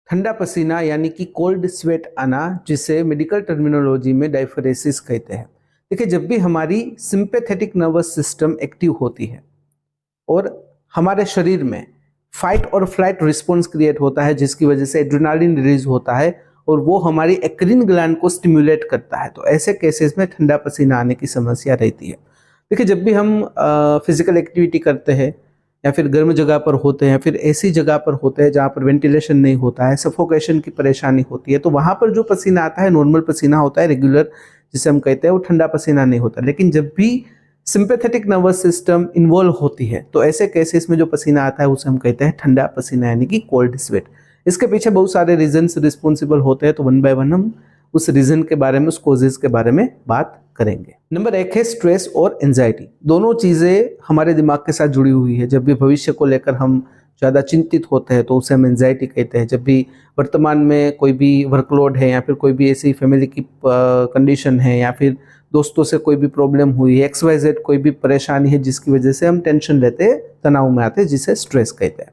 ठंडा पसीना यानी कि कोल्ड स्वेट आना, जिसे मेडिकल टर्मिनोलॉजी में डायफरेसिस कहते हैं। देखिए, जब भी हमारी सिंपैथेटिक नर्वस सिस्टम एक्टिव होती है और हमारे शरीर में फाइट और फ्लाइट रिस्पॉन्स क्रिएट होता है, जिसकी वजह से एड्रेनालिन रिलीज होता है और वो हमारी एक्रिन ग्लैंड को स्टिमुलेट करता है, तो ऐसे केसेस में ठंडा पसीना आने की समस्या रहती है। देखिए, जब भी हम फिजिकल एक्टिविटी करते हैं या फिर गर्म जगह पर होते हैं या फिर ऐसी जगह पर होते हैं जहाँ पर वेंटिलेशन नहीं होता है, सफोकेशन की परेशानी होती है, तो वहाँ पर जो पसीना आता है नॉर्मल पसीना होता है, रेगुलर जिसे हम कहते हैं, वो ठंडा पसीना नहीं होता। लेकिन जब भी सिंपैथेटिक नर्वस सिस्टम इन्वॉल्व होती है तो ऐसे केसेस में जो पसीना आता है उसे हम कहते हैं ठंडा पसीना यानी कि कोल्ड स्वेट। इसके पीछे बहुत सारे रीजंस रिस्पॉन्सिबल होते हैं, तो वन बाय वन हम उस रीजन के बारे में, उस कॉजेज के बारे में बात करेंगे। नंबर 1 है स्ट्रेस और एंजाइटी। दोनों चीजें हमारे दिमाग के साथ जुड़ी हुई है। जब भी भविष्य को लेकर हम ज़्यादा चिंतित होते हैं तो उसे हम एंजाइटी कहते हैं। जब भी वर्तमान में कोई भी वर्कलोड है या फिर कोई भी ऐसी फैमिली की कंडीशन है या फिर दोस्तों से कोई भी प्रॉब्लम हुई है, XYZ कोई भी परेशानी है जिसकी वजह से हम टेंशन लेते हैं, तनाव में आते हैं, जिसे स्ट्रेस कहते हैं।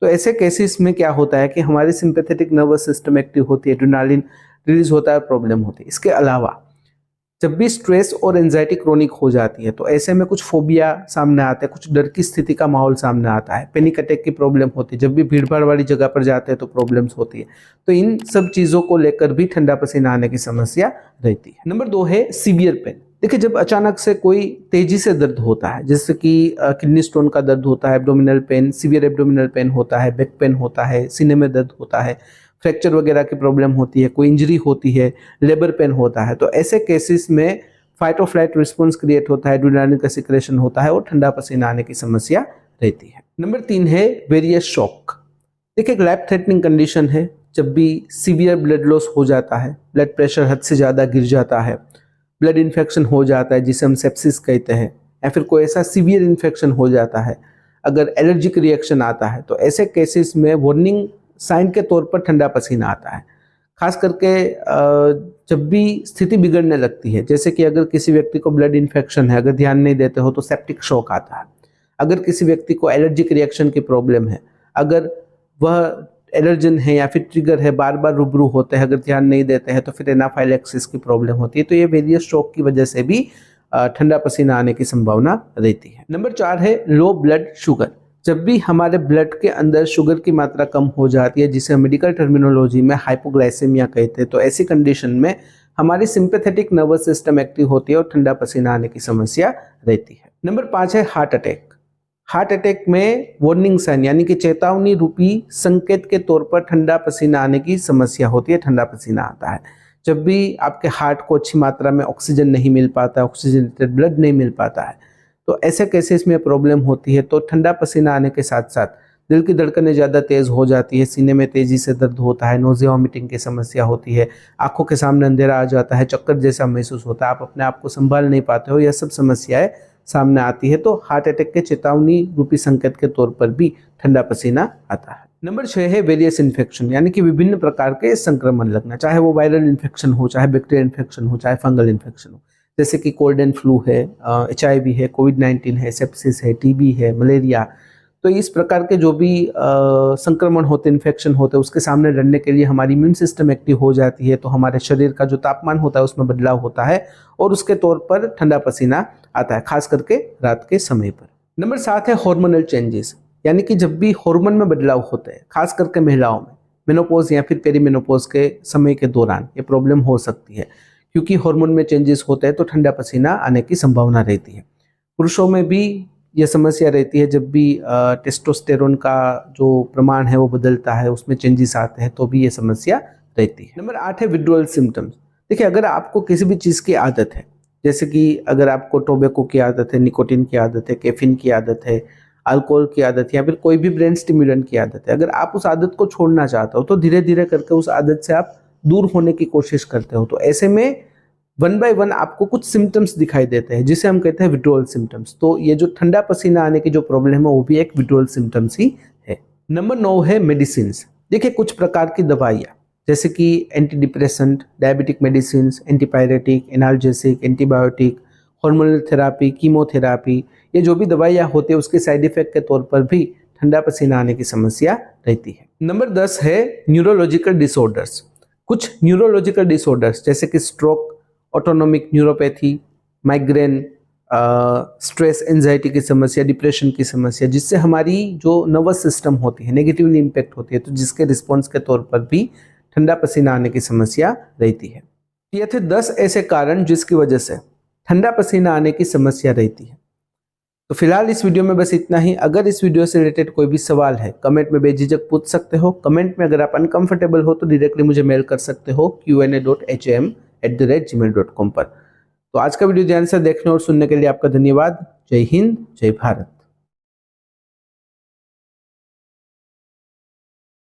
तो ऐसे केसेस में क्या होता है कि हमारी सिंपैथेटिक नर्वस सिस्टम एक्टिव होती है, एड्रेनालिन रिलीज होता है, प्रॉब्लम होती है। इसके अलावा जब भी स्ट्रेस और एंजाइटी क्रोनिक हो जाती है तो ऐसे में कुछ फोबिया सामने आता है, कुछ डर की स्थिति का माहौल सामने आता है, पैनिक अटैक की प्रॉब्लम होती है, जब भी भीड़ भाड़ वाली जगह पर जाते हैं तो प्रॉब्लम्स होती है। तो इन सब चीज़ों को लेकर भी ठंडा पसीना आने की समस्या रहती है। नंबर 2 है सीवियर पेन। देखिए, जब अचानक से कोई तेजी से दर्द होता है, जैसे कि किडनी स्टोन का दर्द होता है, abdominal pain, severe abdominal pain होता है, बैक पेन होता है, सीने में दर्द होता है, फ्रैक्चर वगैरह की प्रॉब्लम होती है, कोई इंजरी होती है, लेबर पेन होता है, तो ऐसे केसेस में फाइट और फ्लाइट रिस्पॉन्स क्रिएट होता है, एड्रेनालिन का सिक्रेशन होता है और ठंडा पसीना आने की समस्या रहती है। नंबर 3 है वेरियस शॉक। देखिए, एक लाइफ थ्रेटनिंग कंडीशन है। जब भी सीवियर ब्लड लॉस हो जाता है, ब्लड प्रेशर हद से ज़्यादा गिर जाता है, ब्लड इन्फेक्शन हो जाता है जिसे हम सेप्सिस कहते हैं, या फिर कोई ऐसा सीवियर इन्फेक्शन हो जाता है, अगर एलर्जिक रिएक्शन आता है, तो ऐसे केसेस में वार्निंग साइन के तौर पर ठंडा पसीना आता है। खास करके जब भी स्थिति बिगड़ने लगती है, जैसे कि अगर किसी व्यक्ति को ब्लड इन्फेक्शन है, अगर ध्यान नहीं देते हो तो सेप्टिक शॉक आता है। अगर किसी व्यक्ति को एलर्जिक रिएक्शन की प्रॉब्लम है, अगर वह एलर्जन है या फिर ट्रिगर है, बार बार रूबरू होते हैं, अगर ध्यान नहीं देते हैं तो फिर एनाफाइलैक्सिस की प्रॉब्लम होती है। तो ये वेरियस शॉक की वजह से भी ठंडा पसीना आने की संभावना रहती है। नंबर 4 है लो ब्लड शुगर। जब भी हमारे ब्लड के अंदर शुगर की मात्रा कम हो जाती है, जिसे मेडिकल टर्मिनोलॉजी में हाइपोग्लाइसेमिया कहते हैं, तो ऐसी कंडीशन में हमारी सिंपैथेटिक नर्वस सिस्टम एक्टिव होती है और ठंडा पसीना आने की समस्या रहती है। नंबर 5 है हार्ट अटैक। हार्ट अटैक में वार्निंग साइन यानी कि चेतावनी रूपी संकेत के तौर पर ठंडा पसीना आने की समस्या होती है, ठंडा पसीना आता है। जब भी आपके हार्ट को अच्छी मात्रा में ऑक्सीजन नहीं मिल पाता, ऑक्सीजनेटेड ब्लड नहीं मिल पाता है, तो ऐसे केसेस में प्रॉब्लम होती है। तो ठंडा पसीना आने के साथ साथ दिल की धड़कनें ज़्यादा तेज़ हो जाती है, सीने में तेज़ी से दर्द होता है, नोज़िया वॉमिटिंग की समस्या होती है, आंखों के सामने अंधेरा आ जाता है, चक्कर जैसा महसूस होता है, आप अपने आप को संभाल नहीं पाते हो, यह सब समस्याएं सामने आती है। तो हार्ट अटैक के चेतावनी रूपी संकेत के तौर पर भी ठंडा पसीना आता है। नंबर 6 है वेरियस इन्फेक्शन, यानी कि विभिन्न प्रकार के संक्रमण लगना, चाहे वो वायरल इन्फेक्शन हो, चाहे बैक्टीरियल इन्फेक्शन हो, चाहे फंगल इन्फेक्शन हो, जैसे कि कोल्ड एंड फ्लू है, HIV है, कोविड-19 है, सेप्सिस है, TB है, मलेरिया। तो इस प्रकार के जो भी संक्रमण होते, इन्फेक्शन होते, उसके सामने लड़ने के लिए हमारी इम्यून सिस्टम एक्टिव हो जाती है, तो हमारे शरीर का जो तापमान होता है उसमें बदलाव होता है और उसके तौर पर ठंडा पसीना आता है, खास करके रात के समय पर। नंबर 7 है हार्मोनल चेंजेस, यानी कि जब भी हार्मोन में बदलाव होते हैं, खास करके महिलाओं में मेनोपॉज या फिर पेरीमेनोपॉज के समय के दौरान ये प्रॉब्लम हो सकती है, क्योंकि हार्मोन में चेंजेस होते हैं तो ठंडा पसीना आने की संभावना रहती है। पुरुषों में भी यह समस्या रहती है, जब भी टेस्टोस्टेरोन का जो प्रमाण है वो बदलता है, उसमें चेंजेस आते हैं, तो भी ये समस्या रहती है। नंबर 8 है विड्रॉल सिम्टम्स। देखिए, अगर आपको किसी भी चीज़ की आदत है, जैसे कि अगर आपको टोबैको की आदत है, निकोटीन की आदत है, कैफीन की आदत है, अल्कोहल की आदत है या फिर कोई भी ब्रेन स्टिमुलेंट की आदत है, अगर आप उस आदत को छोड़ना चाहते हो तो धीरे धीरे करके उस आदत से आप दूर होने की कोशिश करते हो, तो ऐसे में वन बाय वन आपको कुछ सिम्टम्स दिखाई देते हैं, जिसे हम कहते हैं विड्रॉल सिम्टम्स। तो ये जो ठंडा पसीना आने की जो प्रॉब्लम है वो भी एक विड्रॉल सिम्टम्स ही है। नंबर 9 है मेडिसिन। देखिए, कुछ प्रकार की दवाइयाँ, जैसे कि anti depressant, diabetic medicine, antipyretic, analgesic, antibiotic, hormonal therapy, chemotherapy, ये जो भी दवाइयाँ होती है उसके साइड इफेक्ट के तौर पर भी ठंडा पसीना आने की समस्या रहती है। नंबर 10 है न्यूरोलॉजिकल डिसऑर्डर्स। कुछ न्यूरोलॉजिकल डिसऑर्डर्स जैसे कि stroke, autonomic neuropathy, migraine, stress anxiety की समस्या, डिप्रेशन की समस्या, जिससे हमारी जो नर्वस सिस्टम होती है नेगेटिवली इम्पेक्ट होती है, तो जिसके रिस्पॉन्स के तौर पर भी ठंडा पसीना आने की समस्या रहती है। ये थे 10 ऐसे कारण जिसकी वजह से ठंडा पसीना आने की समस्या रहती है। तो फिलहाल इस वीडियो में बस इतना ही। अगर इस वीडियो से रिलेटेड कोई भी सवाल है कमेंट में बेझिझक पूछ सकते हो। कमेंट में अगर आप अनकंफर्टेबल हो तो डायरेक्टली मुझे मेल कर सकते हो qa.ham@gmail.com पर। तो आज का वीडियो ध्यान से देखने और सुनने के लिए आपका धन्यवाद। जय हिंद, जय भारत।